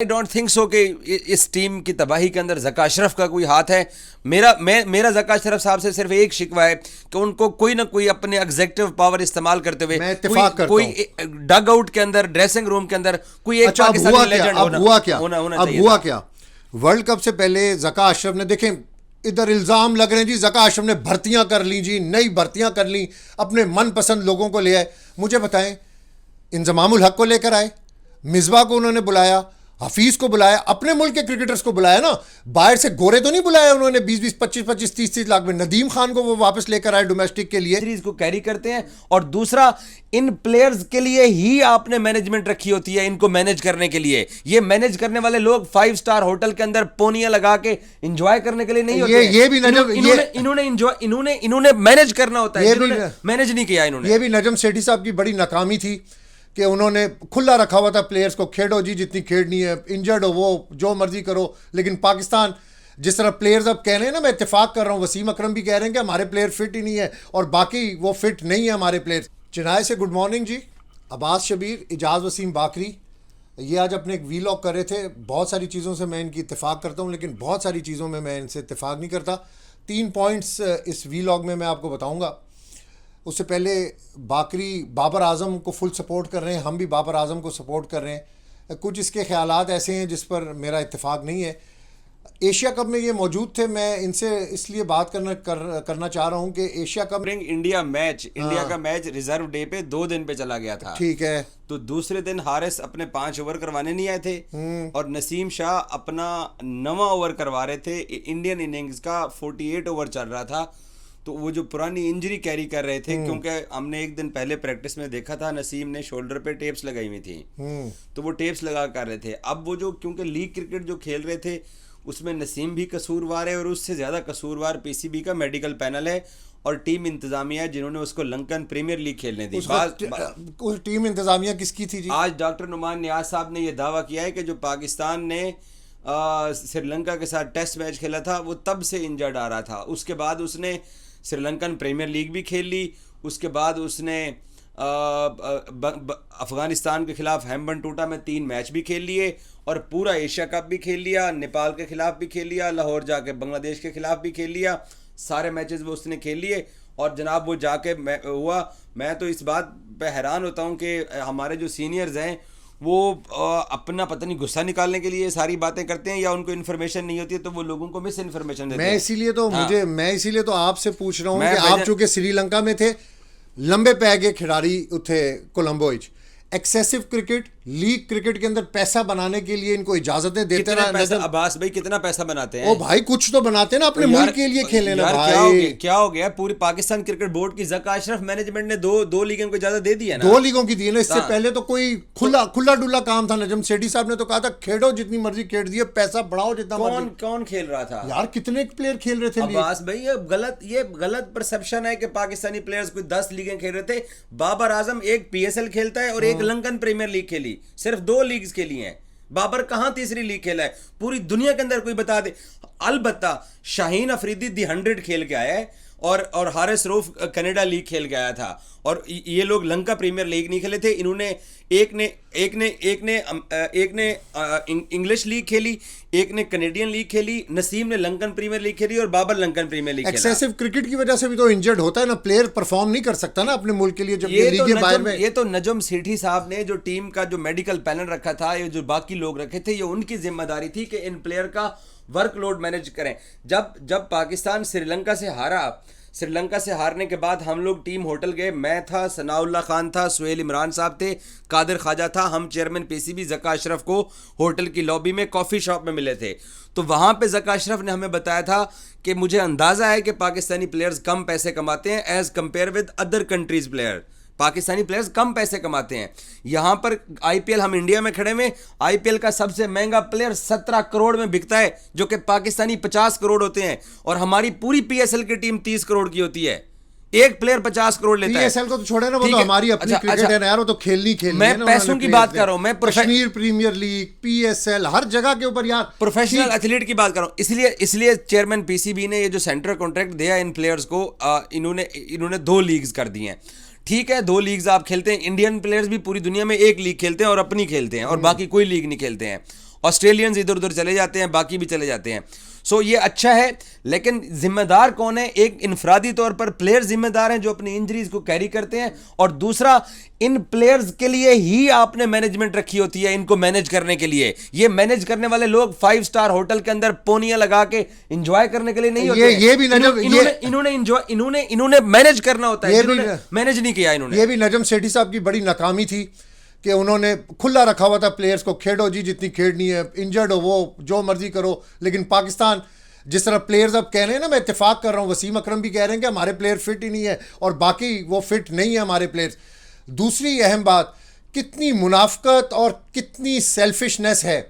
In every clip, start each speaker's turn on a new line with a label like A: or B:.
A: I don't think so कि इस team की तबाही के अंदर ज़का अशरफ का कोई हाथ है। मेरा ज़का अशरफ साहब से सिर्फ एक शिकवा है कि उनको कोई ना कोई अपने एग्जेक्टिव पावर इस्तेमाल करते हुए
B: मैं इत्तेफाक करता
A: कोई डग आउट के अंदर, ड्रेसिंग रूम के अंदर कोई एक पाकिस्तानी लेजेंड होना चाहिए।
B: हुआ क्या वर्ल्ड कप से पहले ज़का अशरफ ने, देखें इधर इल्ज़ाम लग रहे हैं जी ज़का अशरफ ने भर्तियां कर ली जी, नई भर्तियां कर ली, अपने मनपसंद लोगों को ले आए। मुझे बताएं, इंजमामुल हक को लेकर आए, मिसबा को उन्होंने बुलाया, हफीज को बुलाया, अपने मुल्क के क्रिकेटर्स को बुलाया ना, बाहर से गोरे तो नहीं बुलाया उन्होंने 20-20, 25-25, 30-30 लाख में। नदीम खान को वो वापस लेकर आए डोमेस्टिक के लिए,
A: सीरीज को कैरी करते हैं। और दूसरा, इन प्लेयर्स के लिए ही आपने मैनेजमेंट रखी होती है, इनको मैनेज करने के लिए। ये मैनेज करने वाले लोग 5 स्टार होटल के अंदर पोनियां लगा के एंजॉय करने के लिए नहीं होते।
B: ये भी नजम,
A: इन्होंने मैनेज करना होता है, मैनेज नहीं किया इन्होंने।
B: ये भी नजम सेठी साहब की बड़ी नाकामी थी कि उन्होंने खुला रखा हुआ था प्लेयर्स को, खेलो जी जितनी खेलनी है, इंजर्ड हो वो जो मर्जी करो। लेकिन पाकिस्तान जिस तरह प्लेयर्स अब कह रहे हैं ना, मैं इत्तेफाक कर रहा हूँ, वसीम अकरम भी कह रहे हैं कि हमारे प्लेयर फिट ही नहीं है और बाकी वो फिट नहीं है हमारे प्लेयर। चिनाई से गुड मॉर्निंग जी, अब्बास शबीर, इजाज़ वसीम बाकरी, ये आज अपने एक वीलॉग कर रहे थे। बहुत सारी चीज़ों से मैं इनकी इत्तेफाक करता हूँ, लेकिन बहुत सारी चीज़ों में मैं इनसे इत्तेफाक नहीं करता। 3 पॉइंट्स इस वीलॉग में मैं आपको बताऊँगा। उससे पहले बाकरी बाबर आजम को फुल सपोर्ट कर रहे हैं, हम भी बाबर आजम को सपोर्ट कर रहे हैं। कुछ इसके ख्यालात ऐसे हैं जिस पर मेरा इत्तेफाक नहीं है। एशिया कप में ये मौजूद थे, मैं इनसे इसलिए बात करना चाह रहा हूँ कि एशिया कप
A: इंडिया का मैच रिजर्व डे पे 2 दिन पे चला गया था,
B: ठीक है।
A: तो दूसरे दिन हारिस अपने 5 ओवर करवाने नहीं आए थे और नसीम शाह अपना 9वां ओवर करवा रहे थे। इंडियन इनिंग्स का 48 ओवर चल रहा था, तो वो जो पुरानी इंजरी कैरी कर रहे थे, क्योंकि हमने एक दिन पहले प्रैक्टिस में देखा था नसीम ने शोल्डर पे टेप्स लगाई हुई थी, तो वो टेप्स लगा कर रहे थे। अब वो जो, क्योंकि लीग क्रिकेट जो खेल रहे थे उसमें नसीम भी कसूरवार है और उससे ज़्यादा कसूरवार पीसीबी का मेडिकल पैनल है और टीम इंतजामिया है जिन्होंने उसको लंकन प्रीमियर लीग खेलने दी।
B: टीम इंतजामिया किसकी थी जी?
A: आज डॉक्टर नुमान नियाज साहब ने यह दावा किया है कि जो पाकिस्तान ने श्रीलंका के साथ टेस्ट मैच खेला था वो तब से इंजर्ड आ रहा था। उसके बाद उसने श्रीलंकन प्रीमियर लीग भी खेल ली, उसके बाद उसने अफगानिस्तान के खिलाफ हैम्बन टूटा में 3 मैच भी खेल लिए और पूरा एशिया कप भी खेल लिया, नेपाल के खिलाफ भी खेल लिया, लाहौर जाके बांग्लादेश के खिलाफ भी खेल लिया। सारे मैचेस वो उसने खेल लिए और जनाब वो जाके मैं तो इस बात पे हैरान होता हूँ कि हमारे जो सीनियर्स हैं वो अपना पता नहीं गुस्सा निकालने के लिए सारी बातें करते हैं या उनको इन्फॉर्मेशन नहीं होती है तो वो लोगों को मिस इन्फॉर्मेशन देते हैं।
B: मैं इसीलिए तो आपसे पूछ रहा हूँ कि आप चूंकि श्रीलंका में थे, लंबे पैर के खिलाड़ी थे Colombo, excessive cricket, league cricket के अंदर पैसा बनाने के लिए इनको इजाजतें देते
A: हैं। अब्बास भाई कितना पैसा बनाते हैं?
B: ओ भाई कुछ तो बनाते हैं ना, अपने मुल्क के लिए खेलने ना भाई।
A: क्या हो गया? पूरी पाकिस्तान क्रिकेट बोर्ड की ज़का अशरफ मैनेजमेंट ने दो लीगों को इजाजत दे दी है ना।
B: 2 लीगों की दी है ना। इससे पहले तो कोई खुला डुल्ला काम था। नजम सेठी साहब ने तो कहा था खेलो जितनी मर्जी खेल दिए, पैसा बढ़ाओ जितना मर्जी।
A: कौन खेल रहा था
B: यार? कितने प्लेयर खेल रहे थे?
A: अब्बास भाई ये गलत परसेप्शन है कि पाकिस्तानी प्लेयर्स कोई 10 लीगें खेल रहे थे। बाबर आजम एक PSL खेलता है और एक लंकन प्रीमियर लीग खेली, सिर्फ 2 लीग्स खेली हैं। बाबर कहां तीसरी लीग खेला है? पूरी दुनिया के अंदर कोई बता दे। अलबत्ता शाहीन अफरीदी दी 100 खेल के आया है और हारिस रऊफ कनाडा लीग खेल के आया था और ये लोग लंका प्रीमियर लीग नहीं खेले थे। इन्होंने एक ने इंग्लिश लीग खेली, एक ने कनेडियन लीग खेली, नसीम ने लंकन प्रीमियर लीग खेली और बाबर लंकन प्रीमियर लीग खेला।
B: एक्सेसिव क्रिकेट की वजह से भी तो इंजर्ड होता है ना, प्लेयर परफॉर्म नहीं कर सकता ना अपने मुल्क के लिए जब ये लीग बाहर में।
A: ये तो नजम सेठी साहब ने जो टीम का जो मेडिकल पैनल रखा था, ये जो बाकी लोग रखे थे, ये उनकी जिम्मेदारी थी कि इन प्लेयर का वर्कलोड मैनेज करें। जब पाकिस्तान श्रीलंका से हारने के बाद हम लोग टीम होटल गए, मैं था, सनाउल्लाह खान था, सुहेल इमरान साहब थे, कादिर ख्वाजा था, हम चेयरमैन PCB ज़का अशरफ को होटल की लॉबी में कॉफ़ी शॉप में मिले थे। तो वहाँ पे ज़का अशरफ ने हमें बताया था कि मुझे अंदाज़ा है कि पाकिस्तानी प्लेयर्स कम पैसे कमाते हैं as compare with other countries player. Pakistani players कम पैसे कमाते हैं। यहाँ पर IPL, हम इंडिया में खड़े में, IPL का सबसे महंगा प्लेयर 17 करोड़ में बिकता है, जो कि पाकिस्तानी 50 करोड़ होते हैं और हमारी पूरी PSL की टीम 30 करोड़ की होती है। एक प्लेयर 50 करोड़ लेता है।
B: PSL को तो छोड़े ना, वो तो हमारी अपनी क्रिकेट है यार, वो तो खेलनी
A: मैं पैसों की बात कर रहा हूं। मैं
B: कश्मीर प्रीमियर लीग, PSL, हर जगह के ऊपर यार
A: प्रोफेशनल एथलीट की बात कर रहा हूं। इसलिए चेयरमैन PCB ने ये जो सेंट्रल कॉन्ट्रैक्ट दिया इन प्लेयर्स को, इन्होंने 2 लीग्स कर दी हैं। ठीक है, 2 लीग्स आप खेलते हैं। इंडियन प्लेयर्स भी पूरी दुनिया में 1 लीग खेलते हैं और अपनी खेलते हैं और बाकी कोई लीग नहीं खेलते हैं। ऑस्ट्रेलियंस इधर उधर चले जाते हैं, बाकी भी चले जाते हैं। सो ये अच्छा है, लेकिन जिम्मेदार कौन है? एक इनफरादी तौर पर प्लेयर्स जिम्मेदार हैं जो अपनी इंजरीज को कैरी करते हैं, और दूसरा इन प्लेयर्स के लिए ही आपने मैनेजमेंट रखी होती है, इनको मैनेज करने के लिए। ये मैनेज करने वाले लोग 5 स्टार होटल के अंदर पोनियां लगा के एंजॉय करने के लिए नहीं होते।
B: ये भी नजम
A: इन्होंने मैनेज करना होता है, मैनेज नहीं किया इन्होंने।
B: ये भी नजम सेठी साहब की बड़ी नाकामी थी कि उन्होंने खुला रखा हुआ था प्लेयर्स को, खेलो जी जितनी खेलनी है, इंजर्ड हो वो जो मर्जी करो। लेकिन पाकिस्तान जिस तरह प्लेयर्स अब कह रहे हैं ना, मैं इत्तेफाक कर रहा हूँ, वसीम अकरम भी कह रहे हैं कि हमारे प्लेयर फिट ही नहीं है, और बाकी वो फिट नहीं है हमारे प्लेयर्स। दूसरी अहम बात, कितनी मुनाफकत और कितनी सेल्फिशनेस है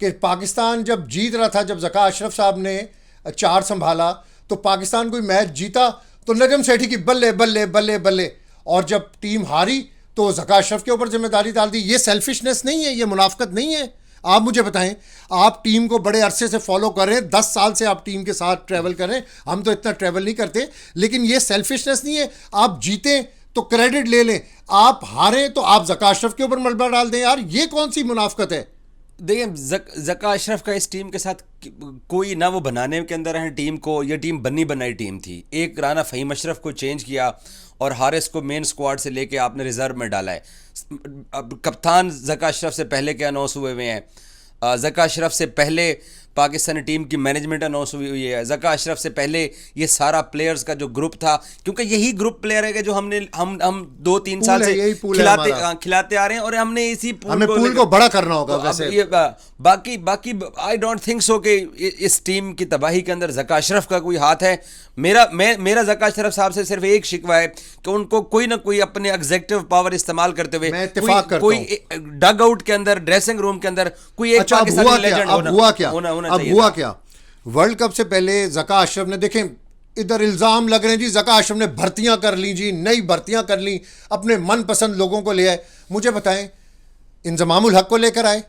B: कि पाकिस्तान जब जीत रहा था, जब ज़का अशरफ साहब ने 4 संभाला तो पाकिस्तान कोई मैच जीता तो नजम सेठी की बल्ले बल्ले बल्ले बल्ले, और जब टीम हारी तो ज़का अशरफ के ऊपर जिम्मेदारी डाल दी। ये सेल्फिशनेस नहीं है, ये मुनाफकत नहीं है। आप मुझे बताएं, आप टीम को बड़े अरसे से फॉलो कर रहे हैं, 10 साल से आप टीम के साथ ट्रैवल कर रहे हैं, हम तो इतना ट्रैवल नहीं करते, लेकिन ये सेल्फिशनेस नहीं है। आप जीतें तो क्रेडिट ले लें, आप हारें तो आप ज़का अशरफ के ऊपर मलबा डाल दें। यार ये कौन सी मुनाफकत है?
A: देखिए, ज़का अशरफ का इस टीम के साथ कोई ना, वो बनाने के अंदर है टीम को, ये टीम बनी बनाई टीम थी। एक राना फ़हीम अशरफ को चेंज किया और हारिस को मेन स्क्वाड से लेके आपने रिजर्व में डाला है। अब कप्तान ज़का अशरफ से पहले के अनाउंस हुए हुए हैं, ज़का अशरफ से पहले पाकिस्तानी टीम की मैनेजमेंट अनाउंस हुई हुई है, ज़का अशरफ से पहले ये सारा प्लेयर्स का जो ग्रुप था, क्योंकि यही ग्रुप प्लेयर है कि जो हम 2-3 साल से खिलाते आ रहे हैं, और हमने इसी
B: पूल को बड़ा करना होगा वैसे।
A: ये बाकी आई डोंट थिंक सो कि इस टीम की तबाही के अंदर ज़का अशरफ का कोई हाथ है। मेरा ज़का अशरफ साहब से सिर्फ एक शिकवा है कि उनको कोई ना कोई अपने एग्जेक्टिव पावर इस्तेमाल करते हुए कोई डग आउट के अंदर, ड्रेसिंग रूम के अंदर कोई एक पाकिस्तानी लेजेंड
B: अब हुआ क्या? वर्ल्ड कप से पहले ज़का अशरफ ने, देखें इधर इल्ज़ाम लग रहे हैं जी ज़का अशरफ ने भर्तियां कर ली जी, नई भर्तियां कर ली, अपने मनपसंद लोगों को ले आए। मुझे बताएं, इंजमामुल हक को लेकर आए,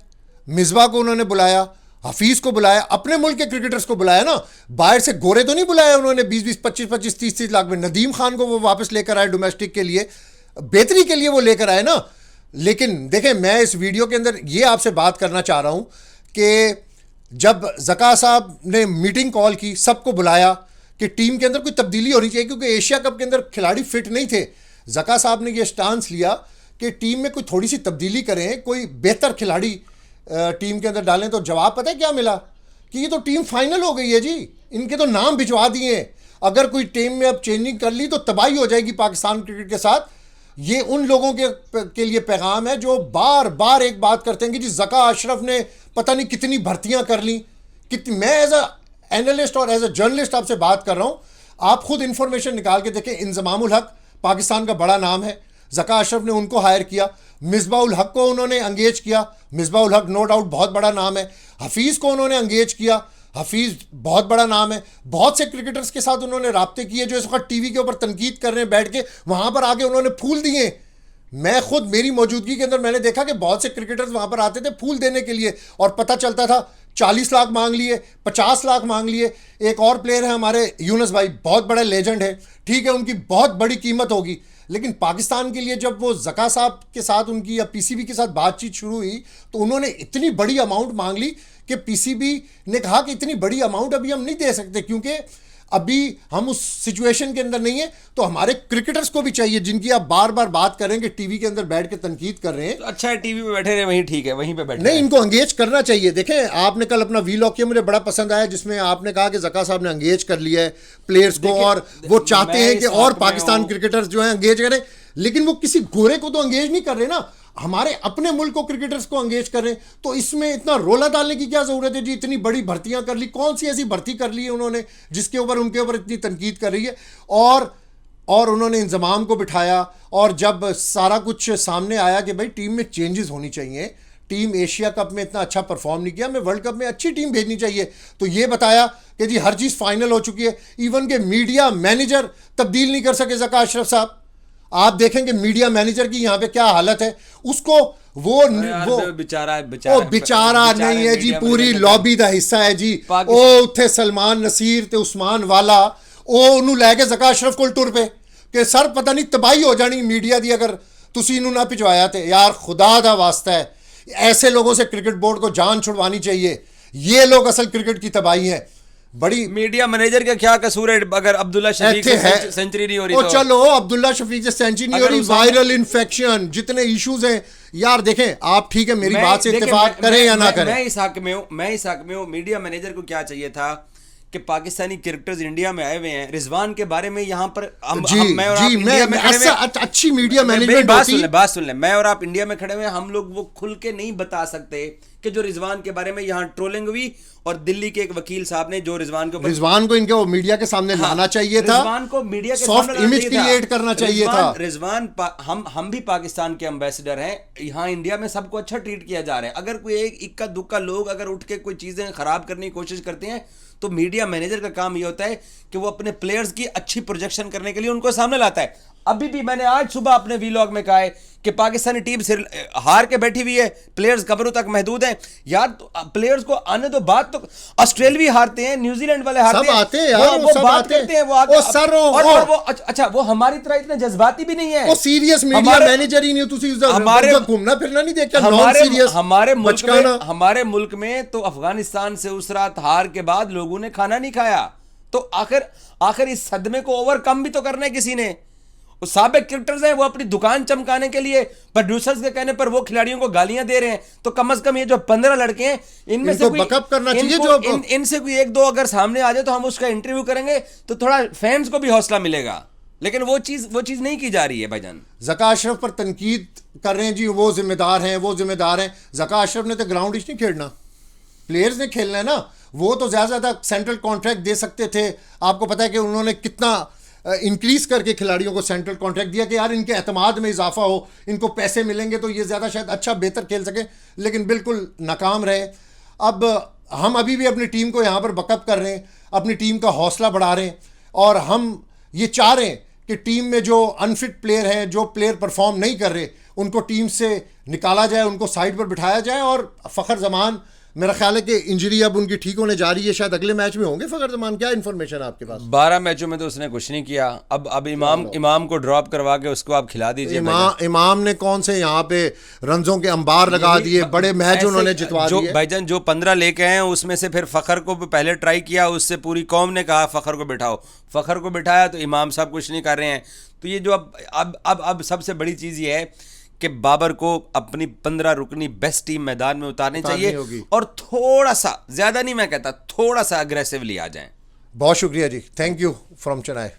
B: मिसबा को उन्होंने बुलाया, हफीज़ को बुलाया, अपने मुल्क के क्रिकेटर्स को बुलाया ना, बाहर से गोरे तो नहीं बुलाया उन्होंने 20-20, 25-25, 30-30 लाख में। नदीम खान को वो वापस लेकर आए डोमेस्टिक के लिए, बेहतरी के लिए वो लेकर आए ना। लेकिन देखें, मैं इस वीडियो के अंदर ये आपसे बात करना चाह रहा हूँ कि जब ज़का साहब ने मीटिंग कॉल की, सबको बुलाया कि टीम के अंदर कोई तब्दीली होनी चाहिए, क्योंकि एशिया कप के अंदर खिलाड़ी फिट नहीं थे। ज़का साहब ने ये स्टांस लिया कि टीम में कोई थोड़ी सी तब्दीली करें, कोई बेहतर खिलाड़ी टीम के अंदर डालें। तो जवाब पता है क्या मिला? कि ये तो टीम फाइनल हो गई है जी, इनके तो नाम भिजवा दिए। अगर कोई टीम में अब चेंजिंग कर ली तो तबाही हो जाएगी पाकिस्तान क्रिकेट के साथ। ये उन लोगों के लिए पैगाम है जो बार बार एक बात करते हैं कि जी ज़का अशरफ ने पता नहीं कितनी भर्तियां कर ली। मैं एज अ एनालिस्ट और एज अ जर्नलिस्ट आपसे बात कर रहा हूं, आप खुद इंफॉर्मेशन निकाल के देखें। इंजमामुल हक पाकिस्तान का बड़ा नाम है, ज़का अशरफ ने उनको हायर किया। मिसबाउल हक को उन्होंने एंगेज किया, मिसबाउल हक नो डाउट बहुत बड़ा नाम है। हफीज़ को उन्होंने एंगेज किया, हफीज़ बहुत बड़ा नाम है। बहुत से क्रिकेटर्स के साथ उन्होंने राब्ते किए जो इस वक्त टीवी के ऊपर तनकीद कर रहे हैं बैठ के, वहाँ पर आके उन्होंने फूल दिए। मैं खुद मेरी मौजूदगी के अंदर मैंने देखा कि बहुत से क्रिकेटर्स वहाँ पर आते थे फूल देने के लिए, और पता चलता था 40 लाख मांग लिए, 50 लाख मांग लिए। एक और प्लेयर है हमारे यूनुस भाई, बहुत बड़ा लेजेंड है, ठीक है, उनकी बहुत बड़ी कीमत होगी, लेकिन पाकिस्तान के लिए जब वो ज़का साहब के साथ उनकी या पीसीबी के साथ बातचीत शुरू हुई तो उन्होंने इतनी बड़ी अमाउंट मांग ली कि पीसीबी ने कहा कि इतनी बड़ी अमाउंट अभी हम नहीं दे सकते, क्योंकि अभी हम उस सिचुएशन के अंदर नहीं है। तो हमारे क्रिकेटर्स को भी चाहिए, जिनकी आप बार बार बात कर रहे हैं कि टीवी के अंदर बैठ के तनकीद कर रहे हैं,
A: तो अच्छा है टीवी पे बैठे रहे, वहीं ठीक है, वहीं पे बैठे
B: नहीं, इनको एंगेज करना चाहिए। देखें, आपने कल अपना वीलॉग किया, मुझे बड़ा पसंद आया, जिसमें आपने कहा कि ज़का साहब ने एंगेज कर लिया है प्लेयर्स को, और वो चाहते हैं कि और पाकिस्तान क्रिकेटर्स जो है एंगेज करें, लेकिन वो किसी गोरे को तो एंगेज नहीं कर रहे ना, हमारे अपने मुल्क को क्रिकेटर्स को एंगेज कर रहे हैं। तो इसमें इतना रोला डालने की क्या जरूरत है जी? इतनी बड़ी भर्तियां कर ली, कौन सी ऐसी भर्ती कर ली है उन्होंने जिसके ऊपर उनके ऊपर इतनी तनकीद कर रही है? और उन्होंने इंजमाम को बिठाया, और जब सारा कुछ सामने आया कि भाई टीम में चेंजेस होनी चाहिए, टीम एशिया कप में इतना अच्छा परफॉर्म नहीं किया, हमें वर्ल्ड कप में अच्छी टीम भेजनी चाहिए, तो ये बताया कि जी हर चीज़ फाइनल हो चुकी है। इवन के मीडिया मैनेजर तब्दील नहीं कर सके ज़का अशरफ साहब। आप देखेंगे मीडिया मैनेजर की यहाँ पे क्या हालत है, उसको वो
A: बेचारा
B: नहीं है जी, पूरी लॉबी का हिस्सा है जी। ओ उत्थे सलमान नसीर ते उस्मान वाला ओ उन्होंने लैके ज़का अशरफ को टुर पे कि सर पता नहीं तबाही हो जानी मीडिया दी अगर तुसी इनू ना भिजवाया थे। यार खुदा दा वास्ता है, ऐसे लोगों से क्रिकेट बोर्ड को जान छुड़वानी चाहिए। ये लोग असल क्रिकेट की तबाही है। बड़ी
A: मीडिया मैनेजर का क्या कसूर है अगर अब्दुल्ला शफीक से सेंचुरी नहीं हो रही?
B: तो चलो अब्दुल्ला शफीक से सेंचुरी नहीं हो रही, वायरल इन्फेक्शन, जितने इश्यूज हैं यार। देखें आप, ठीक है मेरी बात से इत्तेफाक करें या ना करें,
A: मैं इस हक में हूं। मीडिया मैनेजर को क्या चाहिए था कि पाकिस्तानी क्रिकेटर्स इंडिया में आए हुए हैं, रिजवान के बारे में यहाँ पर
B: अच्छी मीडिया मैनेजमेंट
A: बात सुन ले, मैं और आप इंडिया में खड़े हुए हैं, हम लोग वो खुल के नहीं बता सकते कि जो रिजवान के बारे में यहाँ ट्रोलिंग हुई और दिल्ली के एक वकील साहब ने जो रिजवान को
B: इनके वो मीडिया के सामने लाना चाहिए था,
A: रिजवान को मीडिया के
B: सॉफ्ट इमेज क्रिएट करना चाहिए था।
A: रिजवान हम भी पाकिस्तान के एम्बेसडर हैं, यहाँ इंडिया में सबको अच्छा ट्रीट किया जा रहा है। अगर कोई एक इक्का दुक्का लोग अगर उठ के कोई चीजें खराब करने की कोशिश करते हैं तो मीडिया मैनेजर का काम ये होता है कि वो अपने प्लेयर्स की अच्छी प्रोजेक्शन करने के लिए उनको सामने लाता है। अभी भी मैंने आज सुबह अपने वीलॉग में कहा है कि पाकिस्तानी टीम हार के बैठी हुई है, प्लेयर्स कब्रों तक महदूद हैं यार। तो प्लेयर्स को आने दो, बात तो ऑस्ट्रेलिया हारते हैं, न्यूजीलैंड वाले हारते हैं,
B: आते हैं यार,
A: वो बात करते हैं, वो आगे
B: और
A: वो अच्छा वो हमारी तरह इतने जज्बाती भी नहीं है,
B: वो सीरियस मीडिया मैनेजर ही नहीं। तुसी हमारे घूमना फिरना नहीं देखा, नॉन सीरियस।
A: हमारे मुल्क में तो अफगानिस्तान से उस रात हार के बाद लोगों ने खाना नहीं खाया, तो आखिर इस सदमे को ओवरकम भी तो करना है किसी ने। साबिक क्रिकेटर्स हैं, वो अपनी दुकान चमकाने के लिए प्रोड्यूसर्स के कहने पर वो खिलाड़ियों को गालियां दे रहे हैं, तो कम से कम ये जो 15 लड़के हैं इनमें से
B: बैकअप करना चाहिए।
A: इनसे कोई एक दो अगर सामने आ जाए तो हम उसका इंटरव्यू करेंगे तो थोड़ा फैंस को भी हौसला मिलेगा, लेकिन वो चीज नहीं की जा रही है भाईजान।
B: ज़का अशरफ पर तनकीद कर रहे हैं जी, वो जिम्मेदार हैं। ज़का अशरफ ने तो ग्राउंड नहीं खेलना, प्लेयर्स ने खेलना है ना। वो तो ज्यादा सेंट्रल कॉन्ट्रैक्ट दे सकते थे। आपको पता है कि उन्होंने कितना इंक्रीज करके खिलाड़ियों को सेंट्रल कॉन्ट्रैक्ट दिया कि यार इनके एतमाद में इजाफा हो, इनको पैसे मिलेंगे तो ये ज़्यादा शायद अच्छा बेहतर खेल सके, लेकिन बिल्कुल नाकाम रहे। अब हम अभी भी अपनी टीम को यहाँ पर बकअप कर रहे हैं, अपनी टीम का हौसला बढ़ा रहे हैं, और हम ये चाह रहे हैं कि टीम में जो अनफिट प्लेयर हैं, जो प्लेयर परफॉर्म नहीं कर रहे, उनको टीम से निकाला जाए, उनको साइड पर बिठाया जाए। और फ़खर जमान, मेरा ख्याल है कि इंजरी अब उनकी ठीक होने जा रही है, शायद अगले मैच में होंगे फ़खर जमान। क्या इन्फॉर्मेशन है आपके पास?
A: 12 मैचों में तो उसने कुछ नहीं किया। अब इमाम को ड्रॉप करवा के उसको आप खिला दीजिए।
B: इमाम ने कौन से यहाँ पे रंजों के अंबार लगा दिए, बड़े मैच उन्होंने जितवा दिए।
A: भाईजान जो 15 लेके आए उसमें से फिर फ़खर को पहले ट्राई किया, उससे पूरी कौम ने कहा फ़खर को बिठाओ, फ़खर को बिठाया तो इमाम साहब कुछ नहीं कर रहे हैं। तो ये जो अब सबसे बड़ी चीज़ ये है कि बाबर को अपनी 15 रुकनी बेस्ट टीम मैदान में उतारनी चाहिए, और थोड़ा सा, ज्यादा नहीं मैं कहता, थोड़ा सा अग्रेसिवली आ जाएं।
B: बहुत शुक्रिया जी, थैंक यू फ्रॉम चेन्नई।